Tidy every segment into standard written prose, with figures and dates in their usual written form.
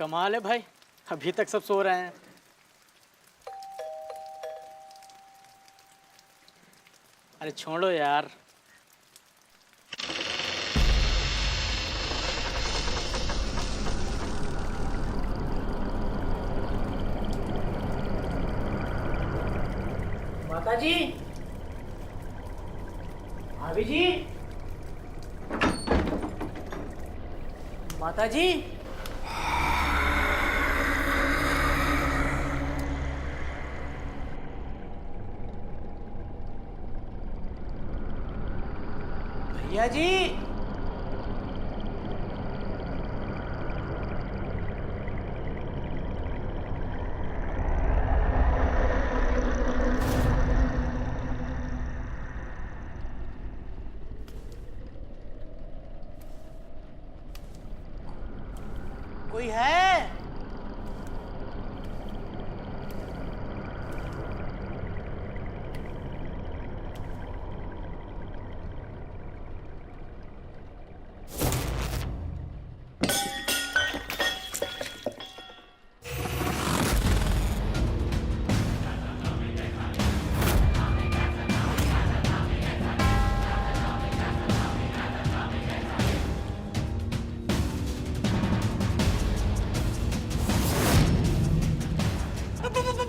कमाल है भाई, अभी तक सब सो रहे हैं। अरे छोड़ो यार। माता जी, भाभी जी, माता जी। भैया जी। कोई है?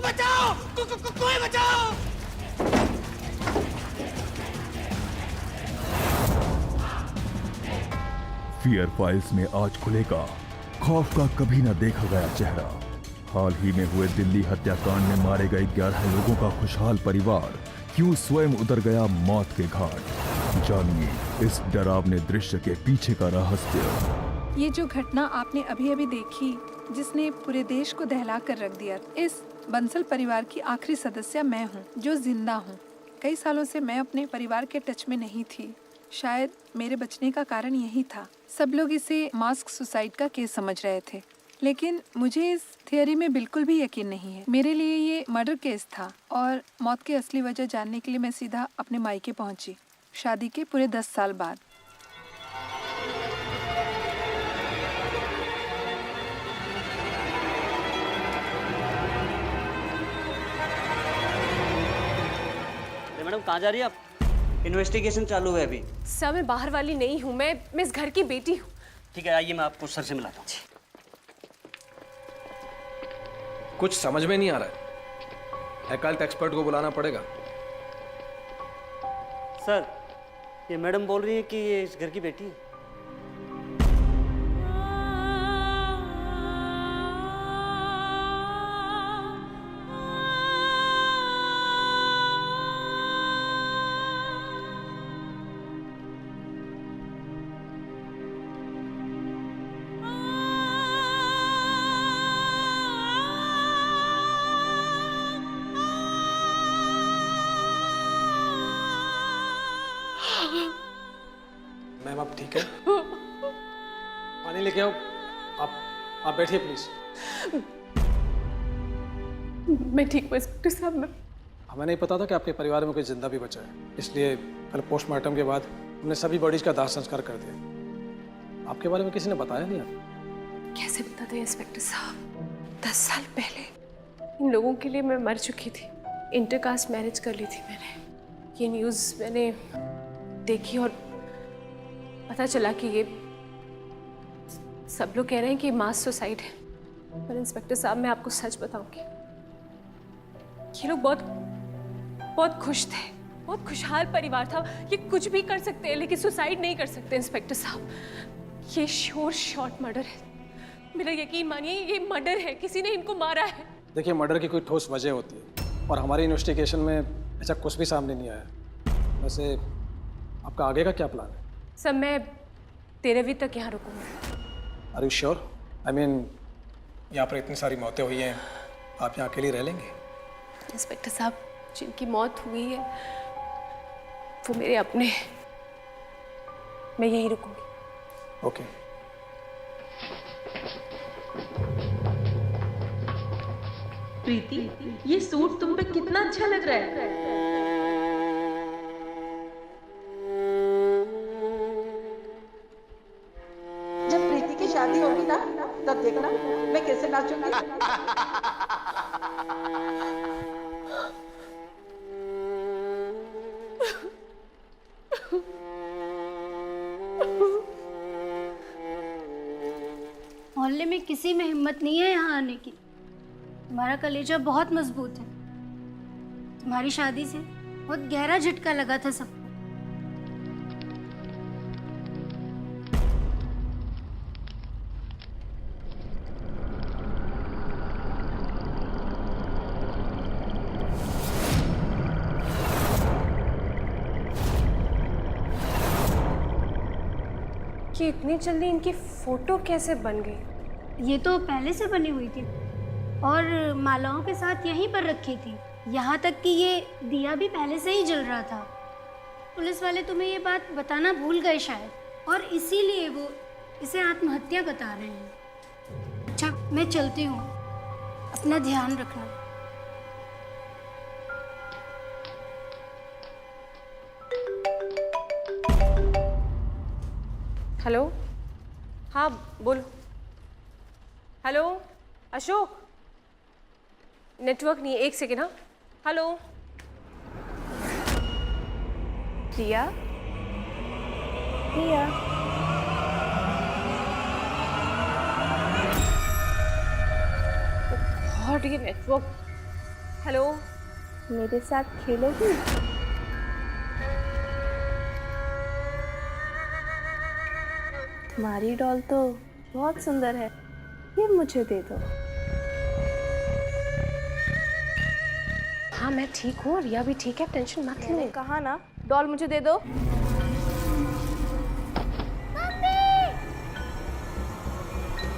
बचाओ! कोई बचाओ! फियर फाइल्स में आज खुलेगा खौफ का कभी न देखा गया चेहरा। हाल ही में हुए दिल्ली हत्याकांड में मारे गए 11 लोगों का खुशहाल परिवार क्यों स्वयं उतर गया मौत के घाट। जानिए इस डरावने दृश्य के पीछे का रहस्य। ये जो घटना आपने अभी अभी देखी, जिसने पूरे देश को दहला कर रख दिया, इस बंसल परिवार की आखिरी सदस्य मैं हूँ जो जिंदा हूँ। कई सालों से मैं अपने परिवार के टच में नहीं थी। शायद मेरे बचने का कारण यही था। सब लोग इसे मास्क सुसाइड का केस समझ रहे थे, लेकिन मुझे इस थियरी में बिल्कुल भी यकीन नहीं है। मेरे लिए ये मर्डर केस था और मौत की असली वजह जानने के लिए मैं सीधा अपने मायके पहुंची, शादी के पूरे 10 साल बाद। मैडम कहाँ जा रही है आप? इन्वेस्टिगेशन चालू है अभी। सर मैं बाहर वाली नहीं हूँ, मैं इस घर की बेटी हूँ। ठीक है, आइए मैं आपको सर से मिलाता हूँ। कुछ समझ में नहीं आ रहा है। अकाल्ट एक्सपर्ट को बुलाना पड़ेगा। सर ये मैडम बोल रही है कि ये इस घर की बेटी है। मैम आप ठीक है? पानी लेके आओ। आप बैठिए प्लीज। मैं ठीक हूँ इंस्पेक्टर साहब। हमें नहीं पता था कि आपके परिवार में कोई जिंदा भी बचा है, इसलिए कल पोस्टमार्टम के बाद हमने सभी बॉडीज का दाह संस्कार कर दिया। आपके बारे में किसी ने बताया नहीं आपको? कैसे बता दें इंस्पेक्टर साहब, 10 साल पहले इन लोगों के लिए मैं मर चुकी थी। इंटरकास्ट मैरिज कर ली थी मैंने। ये न्यूज़ मैंने देखी और पता चला कि ये सब लोग कह रहे हैं कि मास सुसाइड है। पर इंस्पेक्टर साहब मैं आपको सच बताऊंगी, ये लोग बहुत खुश थे, बहुत खुशहाल परिवार था। ये कुछ भी कर सकते हैं लेकिन सुसाइड नहीं कर सकते इंस्पेक्टर साहब। ये श्योर शॉट मर्डर है। मेरा यकीन मानिए ये मर्डर है, किसी ने इनको मारा है। देखिए मर्डर की कोई ठोस वजह होती है और हमारी इन्वेस्टिगेशन में ऐसा कुछ भी सामने नहीं आया। वैसे आपका आगे का क्या प्लान है? सर मैं 13वीं तक यहाँ रुकूंगा। Are you sure? I mean यहाँ पर इतनी सारी मौतें हुई हैं, आप यहाँ अकेली रह लेंगे? इंस्पेक्टर साहब जिनकी मौत हुई है वो मेरे अपने, मैं यहीं रुकूंगी। ओके। प्रीति, ये सूट तुम पे कितना अच्छा लग रहा है। जब प्रीति की शादी होगी ना तब देखना मैं कैसे नाचूंगी। मोहल्ले में किसी में हिम्मत नहीं है यहाँ आने की। तुम्हारा कलेजा बहुत मजबूत है। तुम्हारी शादी से बहुत गहरा झटका लगा था सबको। कि इतनी जल्दी इनकी फोटो कैसे बन गई? ये तो पहले से बनी हुई थी और मालाओं के साथ यहीं पर रखी थी। यहाँ तक कि ये दिया भी पहले से ही जल रहा था। पुलिस वाले तुम्हें ये बात बताना भूल गए शायद, और इसीलिए वो इसे आत्महत्या बता रहे हैं। अच्छा, मैं चलती हूँ, अपना ध्यान रखना। हेलो, हाँ बोलो। हेलो अशोक, नेटवर्क नहीं है, एक सेकेंड। हाँ हेलो प्रिया, प्रिया गॉड, ये नेटवर्क। हेलो, मेरे साथ खेलोगी? तुम्हारी डॉल तो बहुत सुंदर है, ये मुझे दे दो। हाँ मैं ठीक हूँ, रिया भी ठीक है, टेंशन मत लो। कहा ना, डॉल मुझे दे दो।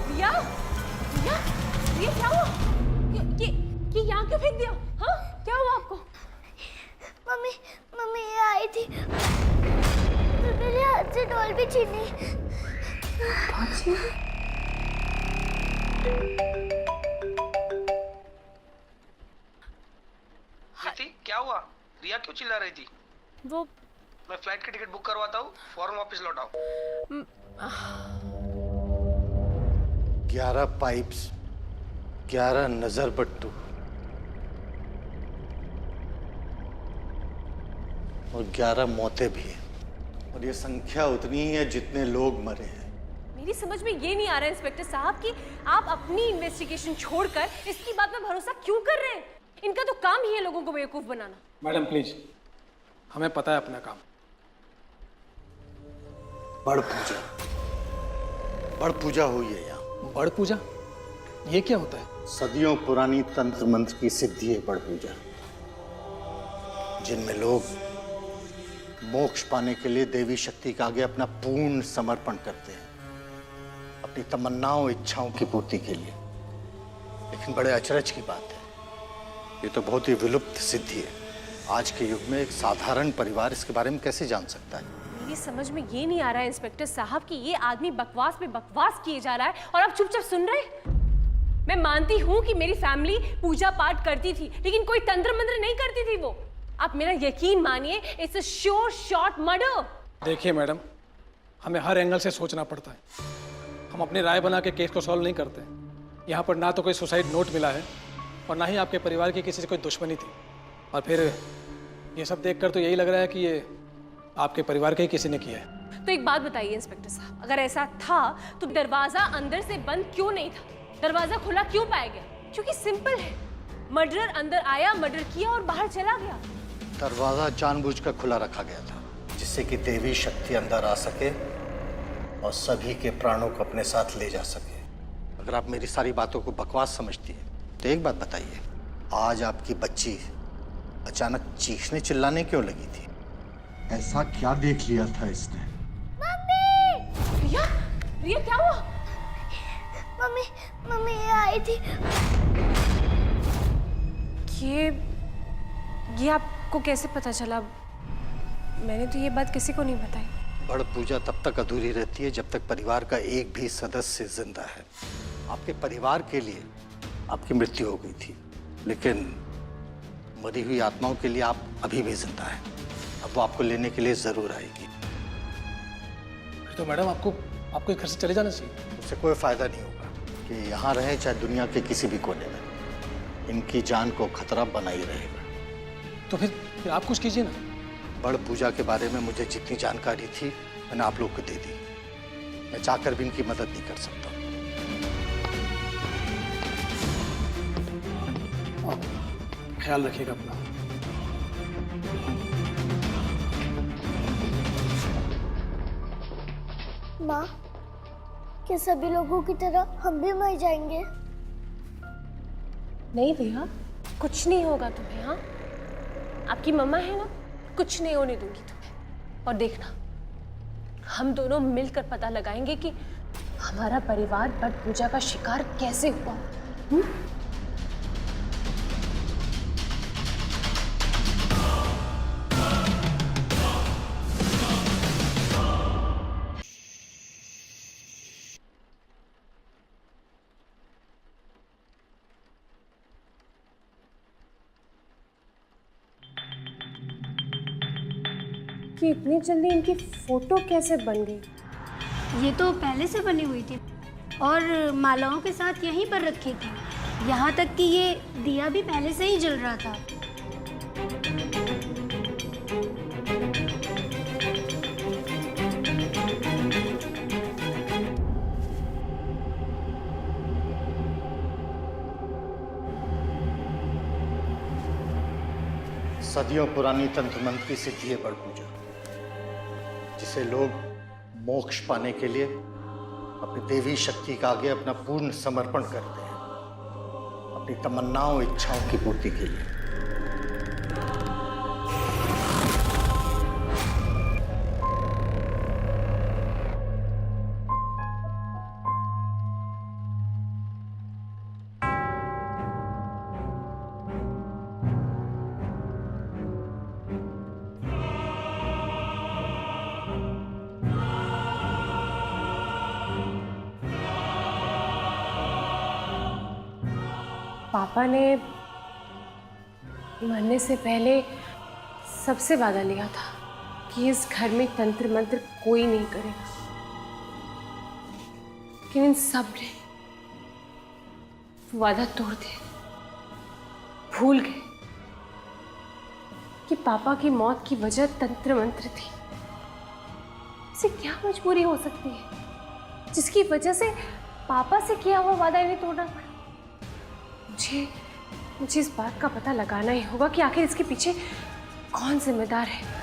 रिया, रिया, ये क्या हुआ? ये यहाँ क्यों फेंक दिया? हाँ क्या हुआ आपको? मम्मी, मम्मी ये आई थी, तो मेरे हाथ से डॉल भी छीनी। क्या हुआ? रिया क्यों चिल्ला रही थी? वो मैं फ्लाइट की टिकट बुक करवाता हूँ, फौरन वापस लौट आओ। 11 पाइप्स, 11 नजर बट्टू और 11 मौतें भी हैं, और ये संख्या उतनी ही है जितने लोग मरे हैं। मेरी समझ में ये नहीं आ रहा है इंस्पेक्टर साहब कि आप अपनी इन्वेस्टिगेशन छोड़कर इसकी बात में भरोसा क्यों कर रहे हैं? इनका तो काम ही है लोगों को बेवकूफ बनाना। मैडम प्लीज, हमें पता है अपना काम। बड़ पूजा, बड़ पूजा हुई है यहाँ। बड़ पूजा? ये क्या होता है? सदियों पुरानी तंत्र मंत्र की सिद्धि है बड़ पूजा, जिनमें लोग मोक्ष पाने के लिए देवी शक्ति के आगे अपना पूर्ण समर्पण करते हैं, अपनी तमन्नाओं इच्छाओं की पूर्ति के लिए। लेकिन बड़े अचरज की बात है, ये तो बहुत ही विलुप्त सिद्धि है। आज के युग में एक साधारण परिवार इसके बारे में कैसे जान सकता है? मेरी समझ में ये नहीं आ रहा है इंस्पेक्टर साहब कि ये आदमी बकवास पे बकवास किए जा रहा है और आप चुपचाप सुन रहे हैं। मैं मानती हूँ कि मेरी फैमिली पूजा पाठ करती थी, लेकिन कोई तंत्र मंत्र नहीं करती थी वो। आप मेरा यकीन मानिए, it's a sure shot murder. देखिए मैडम, हमें हर एंगल से सोचना पड़ता है। हम अपनी राय बना के केस को सॉल्व नहीं करते। यहाँ पर ना तो कोई सुसाइड नोट मिला है और ना ही आपके परिवार की किसी से कोई दुश्मनी थी। और फिर ये सब देखकर तो यही लग रहा है कि ये आपके परिवार के ही किसी ने किया है। तो एक बात बताइए इंस्पेक्टर साहब, अगर ऐसा था तो दरवाजा अंदर से बंद क्यों नहीं था? दरवाजा खुला क्यों पाया गया? क्योंकि सिंपल है, मर्डरर अंदर आया, मर्डर किया और बाहर चला गया। दरवाजा जानबूझकर खुला रखा गया था, जिससे कि देवी शक्ति अंदर आ सके और सभी के प्राणों को अपने साथ ले जा सके। अगर आप मेरी सारी बातों को बकवास समझती हैं तो एक बात बताइए, आज आपकी बच्ची अचानक चीखने चिल्लाने क्यों लगी थी? ऐसा क्या देख लिया था इसने? मम्मी! रिया, रिया क्या हुआ? मम्मी, मम्मी ये आई थी। ये आपको कैसे पता चला? मैंने तो ये बात किसी को नहीं बताई। बड़ पूजा तब तक अधूरी रहती है जब तक परिवार का एक भी सदस्य जिंदा है। आपके परिवार के लिए आपकी मृत्यु हो गई थी, लेकिन मरी हुई आत्माओं के लिए आप अभी भी जिंदा हैं। अब वो आपको लेने के लिए जरूर आएगी। तो मैडम आपको घर से चले जाना चाहिए। उससे कोई फायदा नहीं होगा। कि यहाँ रहे चाहे दुनिया के किसी भी कोने में, इनकी जान को खतरा बना ही रहेगा। तो फिर आप कुछ कीजिए ना। बड़ पूजा के बारे में मुझे जितनी जानकारी थी मैंने आप लोग को दे दी। मैं चाहकर भी इनकी मदद नहीं कर सकता। ख्याल रखिएगा अपना। माँ, क्या सभी लोगों की तरह हम भी मर जाएंगे? नहीं भैया, कुछ नहीं होगा तुम्हें। हाँ, आपकी मम्मा है ना, कुछ नहीं होने दूंगी तुम्हें। और देखना, हम दोनों मिलकर पता लगाएंगे कि हमारा परिवार बट पूजा का शिकार कैसे हुआ। कि इतनी जल्दी इनकी फोटो कैसे बन गई? ये तो पहले से बनी हुई थी और मालाओं के साथ यहीं पर रखी थी। यहाँ तक कि ये दिया भी पहले से ही जल रहा था। सदियों पुरानी तंत्र मंत्र की सिद्धि है बड़ पूजा, जिसे लोग मोक्ष पाने के लिए अपनी देवी शक्ति के आगे अपना पूर्ण समर्पण करते हैं, अपनी तमन्नाओं इच्छाओं की पूर्ति के लिए। पापा ने मरने से पहले सबसे वादा लिया था कि इस घर में तंत्र मंत्र कोई नहीं करेगा, लेकिन इन सब ने वादा तोड़ दिया। भूल गए कि पापा की मौत की वजह तंत्र मंत्र थी। इसे क्या मजबूरी हो सकती है जिसकी वजह से पापा से किया हुआ वादा इन्हें तोड़ना पड़ा? मुझे इस बात का पता लगाना ही होगा कि आखिर इसके पीछे कौन जिम्मेदार है।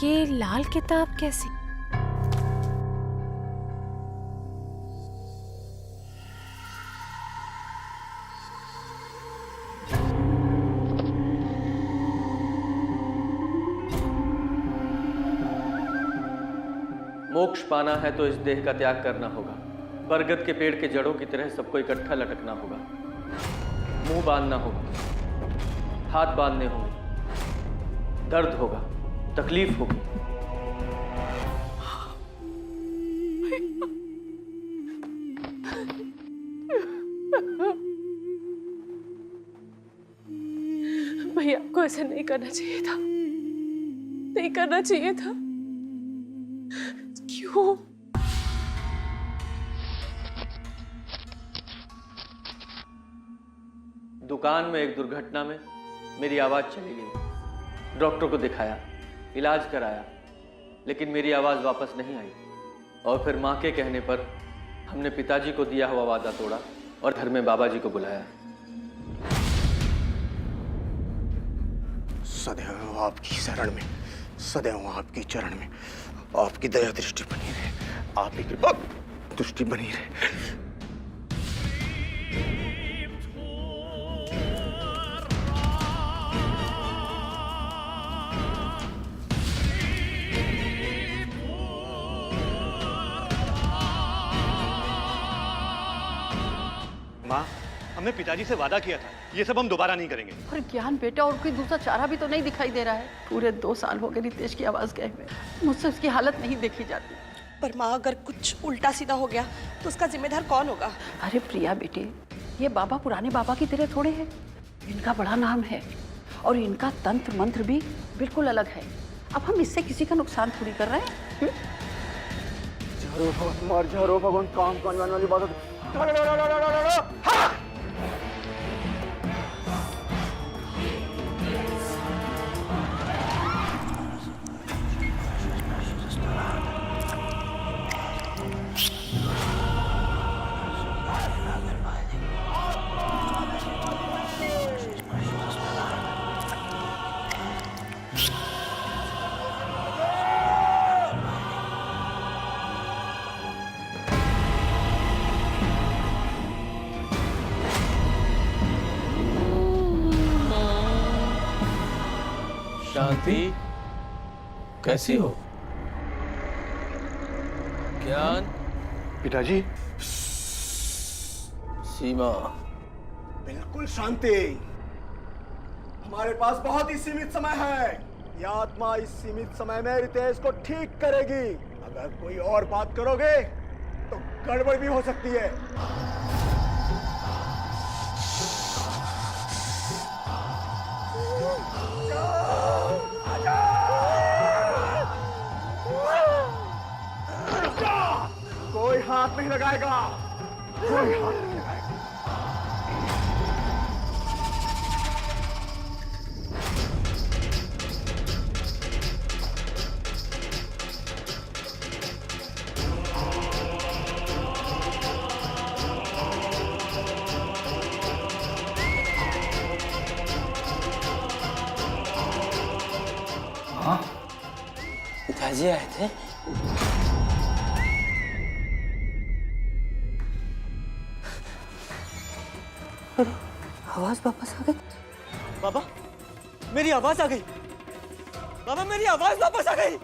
ये लाल किताब कैसी? मोक्ष पाना है तो इस देह का त्याग करना होगा। बरगद के पेड़ के जड़ों की तरह सबको इकट्ठा लटकना होगा। मुंह बांधना होगा, हाथ बांधने होंगे, दर्द होगा, तकलीफ होगी। भैया को ऐसा नहीं करना चाहिए था, नहीं करना चाहिए था। क्यों? दुकान में एक दुर्घटना में मेरी आवाज चली गई। डॉक्टर को दिखाया, इलाज कराया, लेकिन मेरी आवाज वापस नहीं आई। और फिर माँ के कहने पर हमने पिताजी को दिया हुआ वादा तोड़ा और घर में बाबा जी को बुलाया। सदैव आपकी शरण में, सदैव आपकी चरण में। आपकी दया दृष्टि बनी रहे, आप ही की दृष्टि बनी रहे। माँ, हमने पिताजी से वादा किया था, ये सब हम दोबारा नहीं करेंगे। और ज्ञान बेटा, और कोई दूसरा चारा भी तो नहीं दिखाई दे रहा है। पूरे 2 साल हो गए रितेश की आवाज गए हुए, मुझसे उसकी हालत नहीं देखी जाती। पर माँ, अगर कुछ उल्टा सीधा हो गया तो उसका जिम्मेदार कौन होगा? अरे प्रिया बेटे, ये बाबा पुराने बाबा की तरह थोड़े हैं। इनका बड़ा नाम है और इनका तंत्र मंत्र भी बिल्कुल अलग है। अब हम इससे किसी का नुकसान थोड़ी कर रहे हैं। झारो भगवान, काम करने वाली बात है। शांति, कैसी हो? ज्ञान, पिताजी। सीमा, बिल्कुल शांति। हमारे पास बहुत ही सीमित समय है। यह आत्मा इस सीमित समय में रितेश को ठीक करेगी। अगर कोई और बात करोगे तो गड़बड़ भी हो सकती है। कोई हाथ नहीं लगाएगा, कोई हाथ नहीं लगाएगा। हाँ, पिताजी आए थे। आवाज वापस आ गई। बाबा, मेरी आवाज आ गई। बाबा, मेरी आवाज वापस आ गई।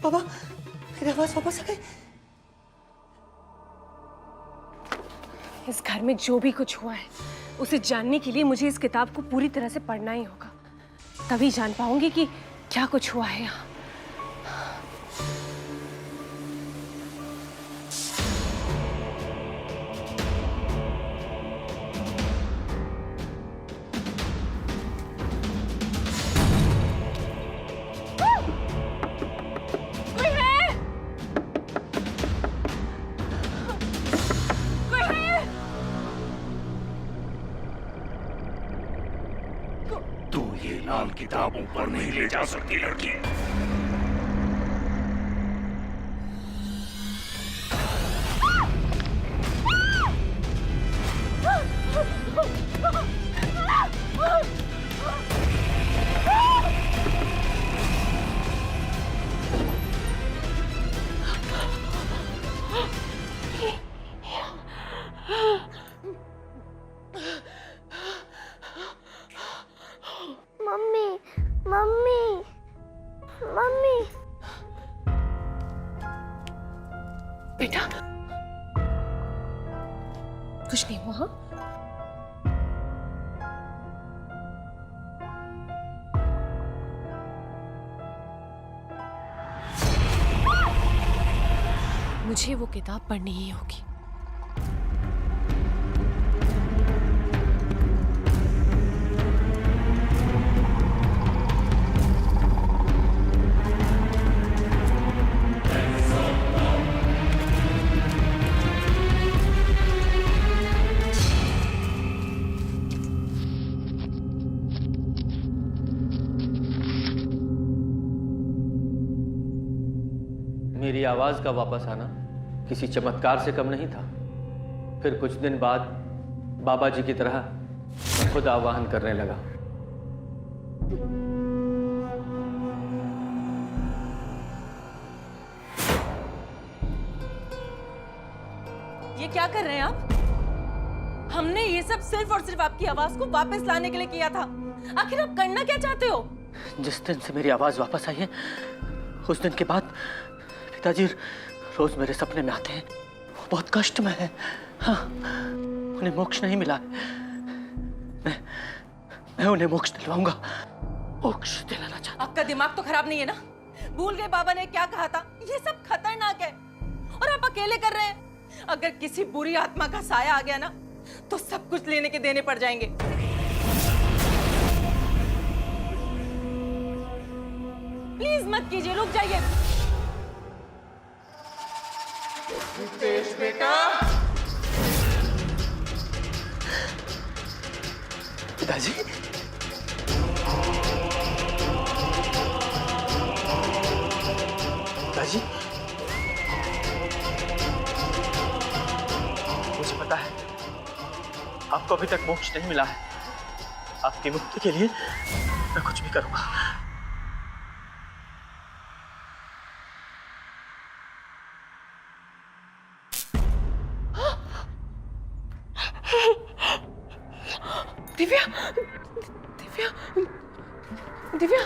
बाबा, मेरी आवाज वापस आ गई। इस घर में जो भी कुछ हुआ है उसे जानने के लिए मुझे इस किताब को पूरी तरह से पढ़ना ही होगा। तभी जान पाऊंगी कि क्या कुछ हुआ है यहाँ। तू ये लाल किताबों पर नहीं ले जा सकती लड़की। Mummy, mummy, mummy. बेटा, कुछ नहीं हुआ? मुझे वो किताब पढ़नी ही होगी। मेरी आवाज का वापस आना किसी चमत्कार से कम नहीं था। फिर कुछ दिन बाद बाबा जी की तरह मैं खुद आवाहन करने लगा। क्या कर रहे हैं आप? हमने ये सब सिर्फ और सिर्फ आपकी आवाज को वापस लाने के लिए किया था। आखिर आप करना क्या चाहते हो? जिस दिन से मेरी आवाज वापस आई है उस दिन के बाद पिताजी रोज मेरे सपने में आते हैं। वो बहुत कष्ट में है। हाँ, उन्हें मोक्ष नहीं मिला है। मैं उन्हें मोक्ष दिलवाऊंगा, मोक्ष दिलाना चाहता। आपका दिमाग तो खराब नहीं है ना? भूल गए बाबा ने क्या कहा था? ये सब खतरनाक है और आप अकेले कर रहे हैं। अगर किसी बुरी आत्मा का साया आ गया ना तो सब कुछ लेने के देने पड़ जाएंगे। प्लीज मत कीजिए, रुक जाइए। बेटा, पिताजी, पिताजी, मुझे पता है आपको अभी तक मोक्ष नहीं मिला है। आपकी मुक्ति के लिए मैं कुछ भी करूंगा। दिव्या, दिव्या, दिव्या,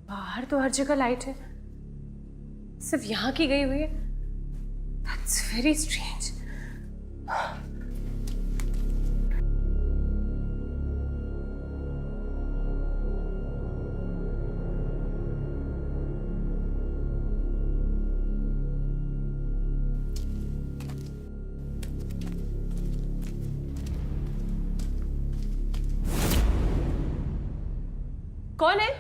बाहर तो हर जगह लाइट है, सिर्फ यहाँ की गई हुई है। That's very strange. कौन है?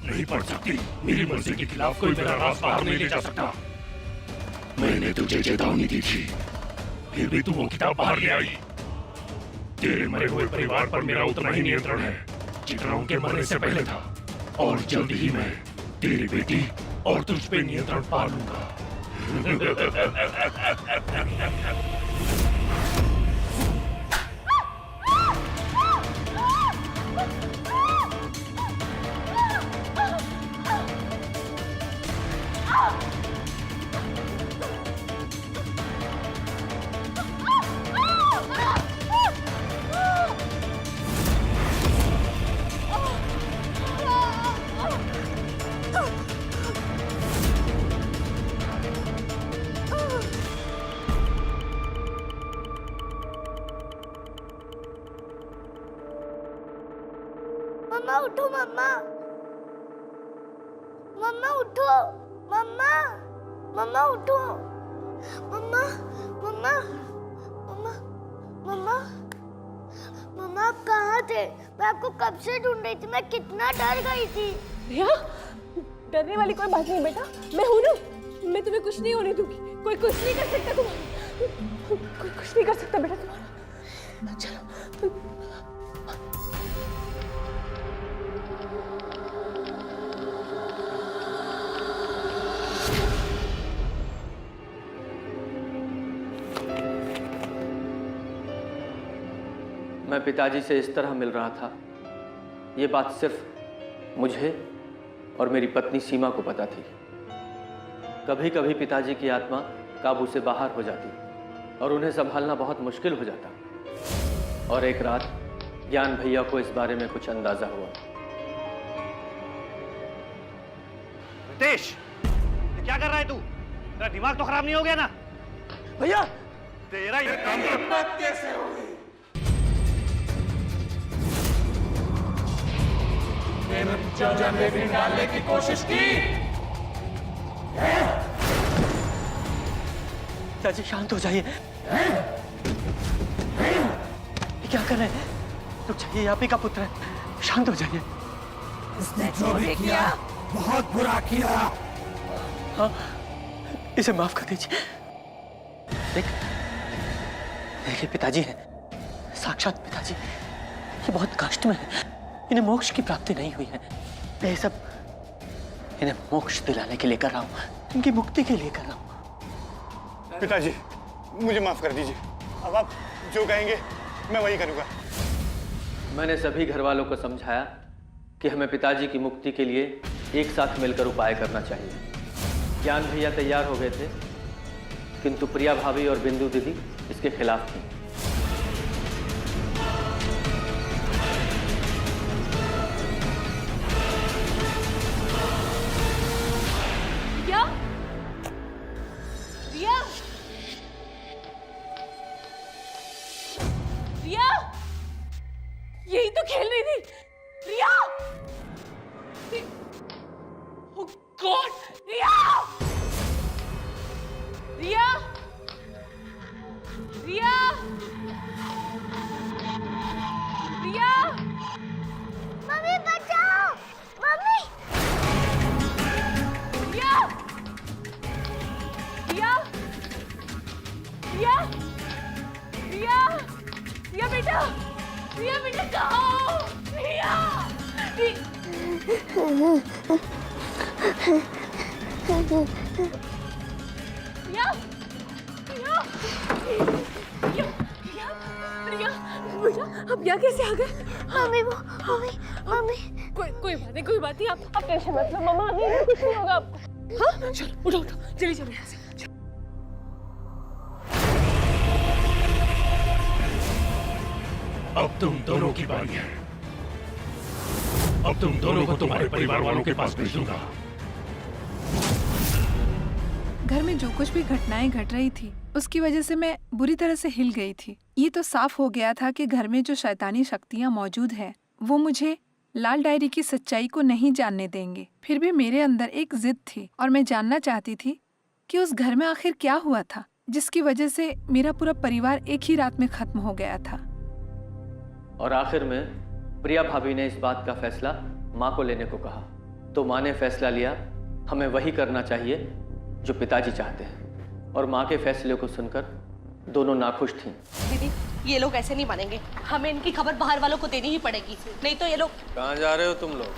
नहीं पढ़ सकती। मेरी मर्जी के खिलाफ कोई मेरा राज बाहर नहीं ले जा सकता। मैंने तुझे चेतावनी दी थी, फिर भी तू वो किताब बाहर ले आई। तेरे मरे हुए परिवार पर मेरा उतना ही नियंत्रण है जितना उनके मरने से पहले था, और जल्द ही मैं तेरी बेटी और तुझ पे नियंत्रण पा लूंगा। मम्मा उठो मम्मा, मम्मा उठो, मम्मा, मम्मा उठो, मम्मा, मम्मा, मम्मा, मम्मा, मम्मा आप कहाँ थे? मैं आपको कब से ढूंढ रही थी, मैं कितना डर गई थी। रिया, डरने वाली कोई बात नहीं बेटा, मैं हूं ना, मैं तुम्हें कुछ नहीं होने दूंगी। कोई कुछ नहीं कर सकता तुम्हारा, कोई कुछ नहीं कर सकता बेटा तुम्हारा। चलो। मैं पिताजी से इस तरह मिल रहा था, ये बात सिर्फ मुझे और मेरी पत्नी सीमा को पता थी। कभी कभी पिताजी की आत्मा काबू से बाहर हो जाती और उन्हें संभालना बहुत मुश्किल हो जाता। और एक रात ज्ञान भैया को इस बारे में कुछ अंदाजा हुआ। रितेश, ये क्या कर रहा है तू? तेरा दिमाग तो खराब नहीं हो गया ना? भैया, तेरा ये काम कैसे होगी? मैंने भी डालने की कोशिश की। पिताजी शांत हो जाइए। क्या कर रहे हैं? रुक जाइए, आप ही का पुत्र है, शांत हो जाइए। इसने जो भी किया बहुत बुरा किया। हाँ, इसे माफ कर दीजिए। देखिए पिताजी हैं, साक्षात पिताजी। ये बहुत कष्ट में है, इन्हें मोक्ष की प्राप्ति नहीं हुई है। मैं सब इन्हें मोक्ष दिलाने के लिए कर रहा हूँ, इनकी मुक्ति के लिए कर रहा हूँ। पिताजी, मुझे माफ कर दीजिए। अब आप जो कहेंगे मैं वही करूँगा। मैंने सभी घर वालों को समझाया कि हमें पिताजी की मुक्ति के लिए एक साथ मिलकर उपाय करना चाहिए। ज्ञान भैया तैयार हो गए थे, किंतु प्रिया भाभी और बिंदु दीदी इसके खिलाफ थी। रिया, रिया, रिया, यही तो खेल रही थी। रिया, ओह गॉड, रिया, रिया, रिया, रिया, मम्मी बचाओ, मम्मी। रिया, रिया, रिया, रिया, रिया बेटा, रिया बेटा कहाँ हो? रिया, रिया, रिया, रिया, रिया, बेटा अब यहाँ कैसे आ गए? मम्मी वो, मम्मी, मम्मी। कोई बात नहीं, आप टेंशन मत लो, मम्मा आने में कुछ नहीं होगा आपको। हाँ, चलो उठो, चलिए चलो यहाँ से। अब तुम दोनों की बारी है। अब तुम दोनों को तुम्हारे परिवार वालों के पास भेज दूंगा। घर में जो कुछ भी घटनाएं घट रही थी उसकी वजह से मैं बुरी तरह से हिल गई थी। ये तो साफ हो गया था कि घर में जो शैतानी शक्तियां मौजूद है वो मुझे लाल डायरी की सच्चाई को नहीं जानने देंगे। फिर भी मेरे अंदर एक जिद थी और मैं जानना चाहती थी कि उस घर में आखिर क्या हुआ था जिसकी वजह से मेरा पूरा परिवार एक ही रात में खत्म हो गया था। और आखिर में प्रिया भाभी ने इस बात का फैसला माँ को लेने को कहा, तो माँ ने फैसला लिया हमें वही करना चाहिए जो पिताजी चाहते हैं। और माँ के फैसले को सुनकर दोनों नाखुश थीं। दीदी, ये लोग ऐसे नहीं मानेंगे, हमें इनकी खबर बाहर वालों को देनी ही पड़ेगी, नहीं तो ये लोग। कहाँ जा रहे हो तुम लोग?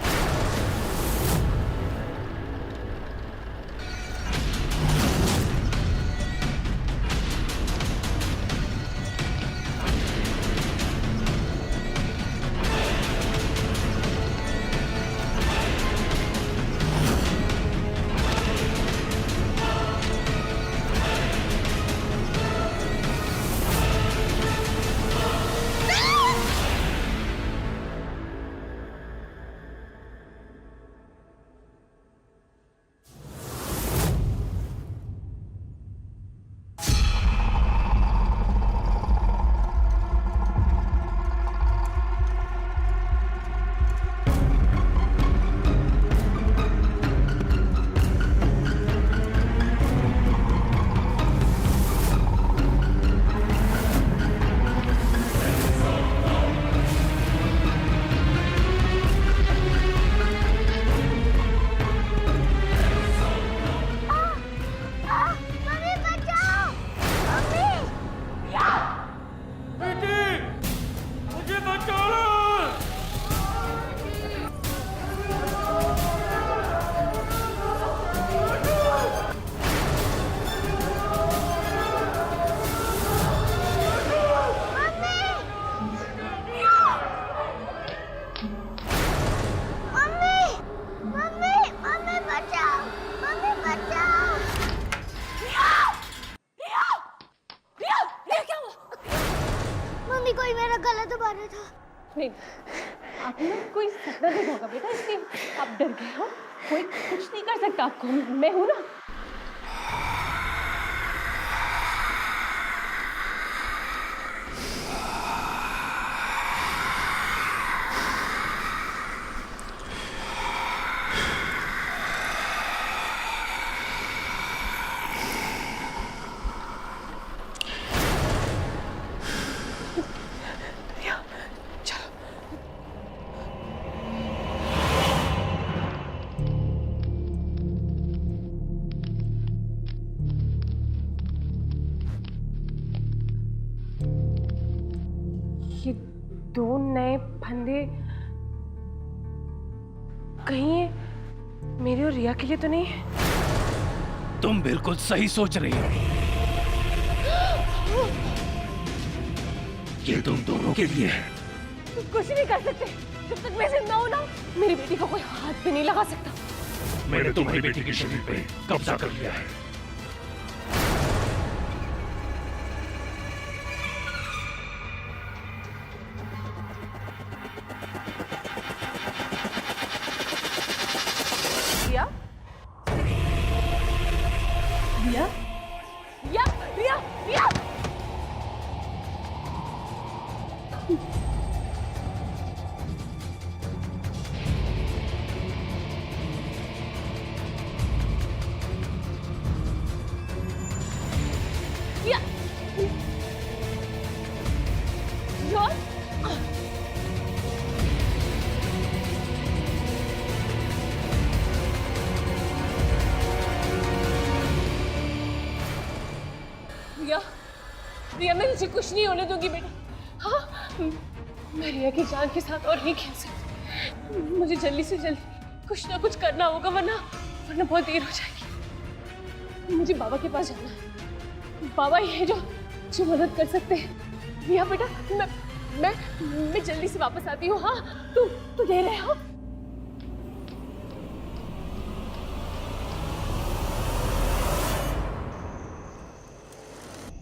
नहीं, आपने कोई सपना देखा होगा बेटा, इसलिए आप डर गए हो। कोई कुछ नहीं कर सकता आपको, मैं हूं ना। ये 2 नए फंदे कहीं ये मेरी और रिया के लिए तो नहीं है? तुम बिल्कुल सही सोच रही हो। ये तुम दोनों के लिए है। कुछ नहीं कर सकते जब तक मैं जिंदा हूं ना। मेरी बेटी को कोई हाथ भी नहीं लगा सकता। मैंने तुम्हारी बेटी के शरीर पे कब्जा कर लिया है। रिया? रिया? रिया? रिया? रिया? रिया? जॉन? रिया, रिया मैं तुझे कुछ नहीं होने दूंगी बेटा। हाँ, मैं रिया की जान के साथ और नहीं खेल सकती। मुझे जल्दी से जल्दी कुछ ना कुछ करना होगा, वरना बहुत देर हो जाएगी। मुझे बाबा के पास जाना है। बाबा ही है जो मदद कर सकते हैं। रिया बेटा, मैं जल्दी से वापस आती हूँ। हाँ, तू दे रहे हो?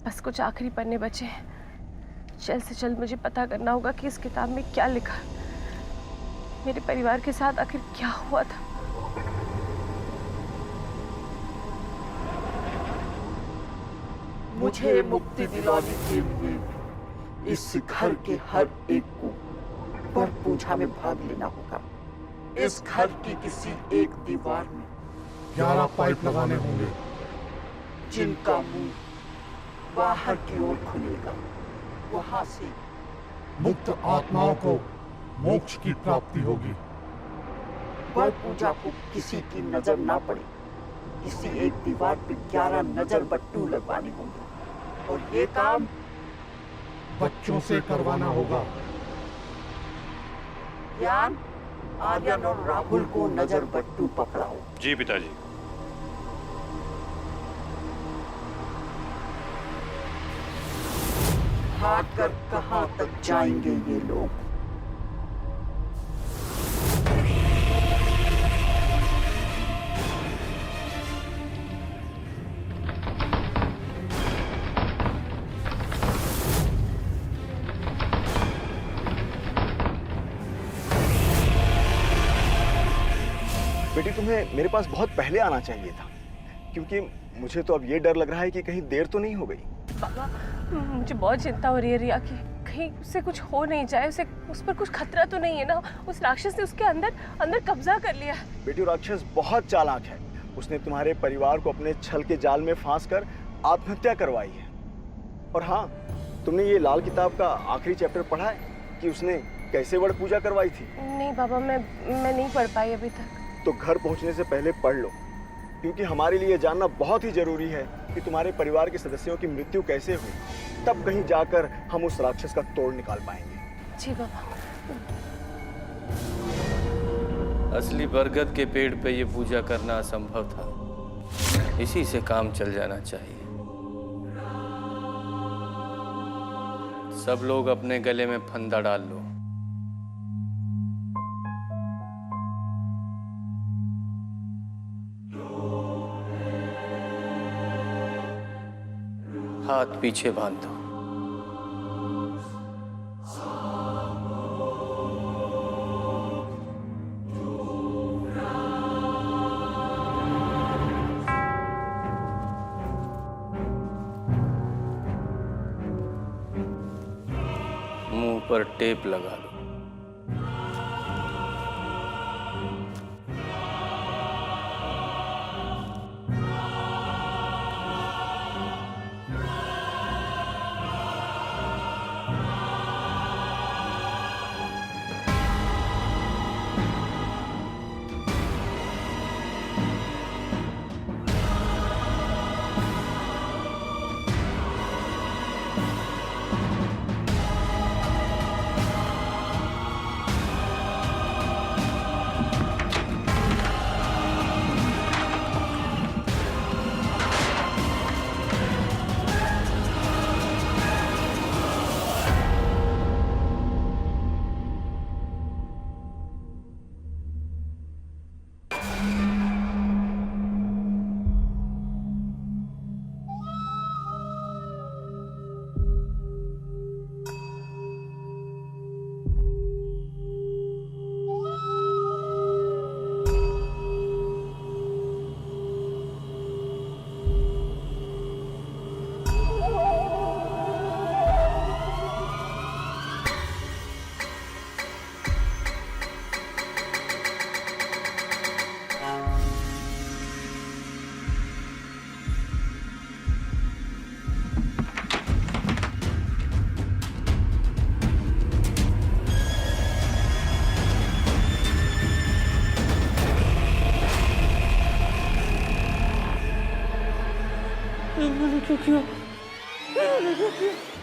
बस कुछ आखिरी पन्ने बचे हैं। जल्द से जल्द मुझे पता करना होगा कि इस किताब में क्या लिखा है। मेरे परिवार के साथ आखिर क्या हुआ था। मुझे मुक्ति दिलाने के लिए इस घर के हर एक को पर पूजा में भाग लेना होगा। इस घर की किसी एक दीवार में 11 पाइप लगाने होंगे, जिनका मुंह बाहर की ओर खुलेगा। वहां से मुक्त आत्माओं को मोक्ष की प्राप्ति होगी। पर पूजा को किसी की नजर ना पड़े, किसी एक दीवार पे 11 नजर बट्टू लगवाने होंगे, और ये काम बच्चों से करवाना होगा। ज्ञान, आर्यन और राहुल को नजर बट्टू पकड़ाओ। जी पिताजी। भाग कर कहां तक जाएंगे ये लोग? बेटी, तुम्हें मेरे पास बहुत पहले आना चाहिए था, क्योंकि मुझे तो अब ये डर लग रहा है कि कहीं देर तो नहीं हो गई। बाबा, मुझे बहुत चिंता हो रही है रिया की। कहीं उससे कुछ हो नहीं जाए, उस पर कुछ खतरा तो नहीं है ना? उस राक्षस ने उसके अंदर कब्जा कर लिया है। बेटी, राक्षस बहुत चालाक है। उसने तुम्हारे परिवार को अपने छल के जाल में फांस कर आत्महत्या करवाई है। और हाँ, तुमने ये लाल किताब का आखिरी चैप्टर पढ़ा है कि उसने कैसे वड़ पूजा करवाई थी? नहीं बाबा, मैं नहीं पढ़ पाई अभी तक। तो घर पहुंचने से पहले पढ़ लो, क्योंकि हमारे लिए जानना बहुत ही जरूरी है कि तुम्हारे परिवार के सदस्यों की मृत्यु कैसे हुई। तब कहीं जाकर हम उस राक्षस का तोड़ निकाल पाएंगे। जी बाबा। असली बरगद के पेड़ पे ये पूजा करना असंभव था। इसी से काम चल जाना चाहिए। सब लोग अपने गले में फंदा डाल लो। हाथ पीछे बांध दो। पर टेप लगा लो।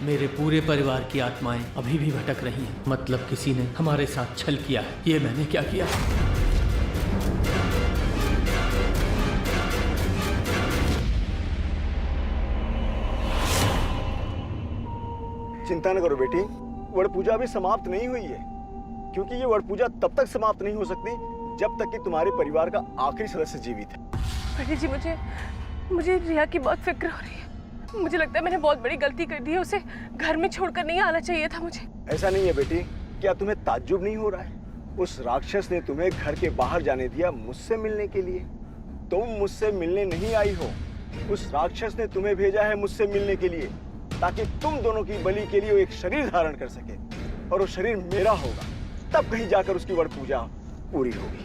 मेरे पूरे परिवार की आत्माएं अभी भी भटक रही हैं। मतलब किसी ने हमारे साथ छल किया है। ये मैंने क्या किया? चिंता न करो बेटी, वड़ पूजा अभी समाप्त नहीं हुई है, क्योंकि ये वड़ पूजा तब तक समाप्त नहीं हो सकती जब तक कि तुम्हारे परिवार का आखिरी सदस्य जीवित है। पंडित जी, मुझे रिया की बहुत फिक्र हो रही है। मुझे लगता है मैंने बहुत बड़ी गलती कर दी है। उसे घर में छोड़कर नहीं आना चाहिए था मुझे। ऐसा नहीं है बेटी, क्या तुम्हें ताज्जुब नहीं हो रहा है? उस राक्षस ने तुम्हें घर के बाहर जाने दिया मुझसे मिलने के लिए। तुम मुझसे मिलने नहीं आई हो, उस राक्षस ने तुम्हें भेजा है मुझसे मिलने के लिए, ताकि तुम दोनों की बलि के लिए वो एक शरीर धारण कर सके, और वो शरीर मेरा होगा। तब कहीं जाकर उसकी वड़ पूजा पूरी होगी।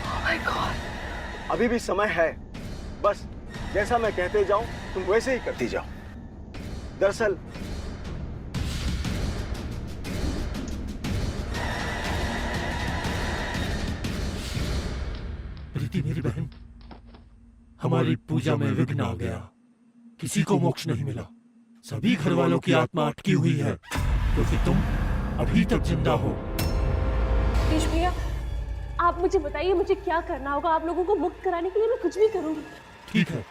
Oh my God! अभी भी समय है, बस जैसा मैं कहते जाऊं तुम वैसे ही करती जाओ। दरअसल प्रीति मेरी बहन, हमारी पूजा में विघ्न आ गया। किसी को मोक्ष नहीं मिला। सभी घर वालों की आत्मा अटकी हुई है, क्योंकि तुम अभी तक जिंदा हो। रमेश भैया, आप मुझे बताइए मुझे क्या करना होगा। आप लोगों को मुक्त कराने के लिए मैं कुछ भी करूंगी। ठीक है,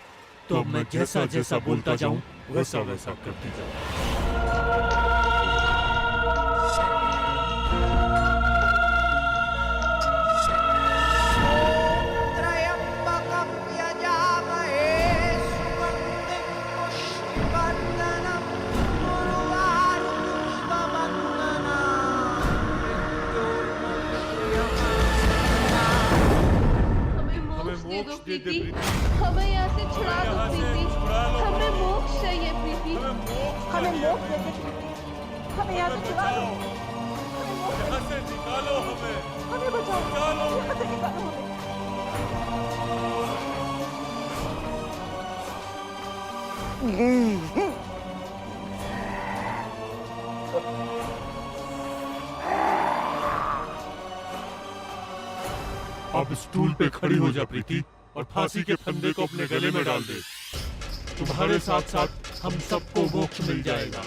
तो अब मैं जैसा जैसा बोलता जाऊं वैसा वैसा करती जाऊं। हमें यहाँ से छुड़ा दो प्रीति, हमें मोक्ष चाहिए प्रीति, हमें मोक्ष दे प्रीति, हमें यहाँ से छुड़ा दो, यहाँ से निकालो हमें बचाओ, यहाँ से निकालो हमें। अब स्टूल पे खड़ी हो जा प्रीति, और फांसी के फंदे को अपने गले में डाल दे। तुम्हारे साथ साथ हम सबको मोक्ष मिल जाएगा।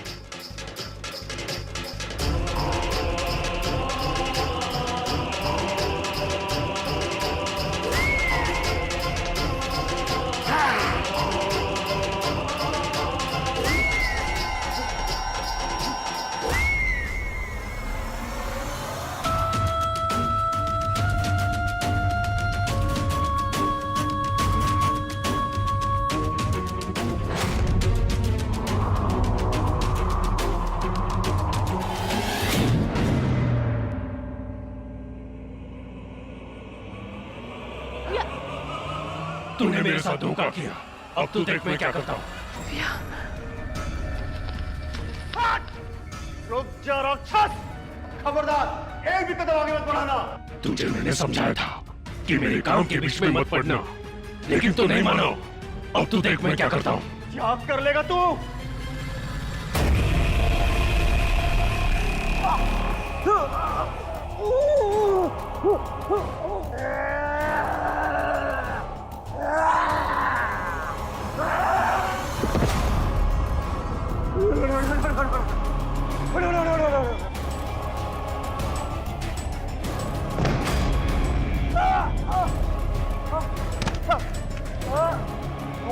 तूने मेरे साथ धोखा किया, अब तू देख मैं क्या करता हूँ। रुक जा राक्षस! खबरदार, एक भी कदम आगे मत बढ़ाना। तुझे मैंने समझाया था कि मेरे काम के बीच में मत पड़ना, लेकिन तू नहीं मानो। अब तू देख मैं क्या करता हूँ। क्या कर लेगा तू?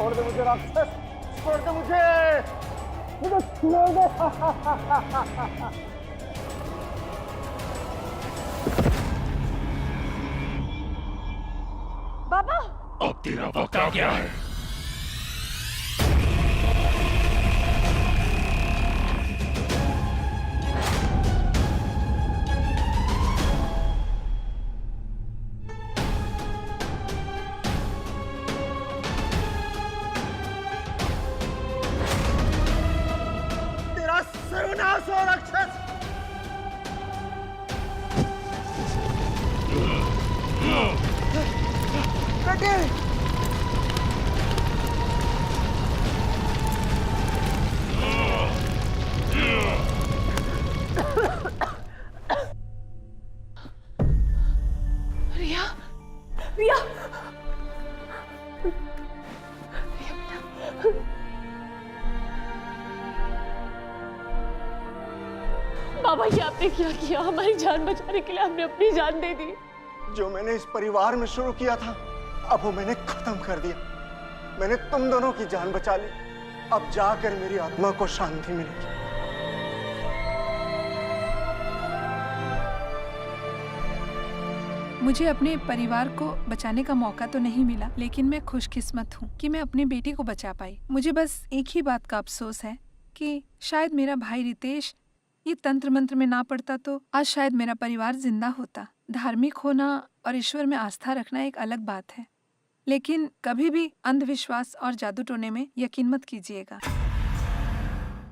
छोड़ दे मुझे राक्षस, छोड़ दे मुझे, मुझे छोड़ दे। बाबा, अब तेरा वक्त आ गया है। तेरा सर्वनाश हो राक्षस। बेटे, रिया, रिया, बाबा ये आपने क्या किया? हमारी जान बचाने के लिए हमने अपनी जान दे दी। जो मैंने इस परिवार में शुरू किया था, अब वो मैंने खत्म कर दिया। मैंने तुम दोनों की जान बचा ली। अब जाकर मेरी आत्मा को शांति मिलेगी। मुझे अपने परिवार को बचाने का मौका तो नहीं मिला, लेकिन मैं खुशकिस्मत हूँ कि मैं अपनी बेटी को बचा पाई। मुझे बस एक ही बात का अफसोस है कि शायद मेरा भाई रितेश ये तंत्र मंत्र में ना पड़ता तो आज शायद मेरा परिवार जिंदा होता। धार्मिक होना और ईश्वर में आस्था रखना एक अलग बात है, लेकिन कभी भी अंधविश्वास और जादू टोने में यकीन मत कीजिएगा।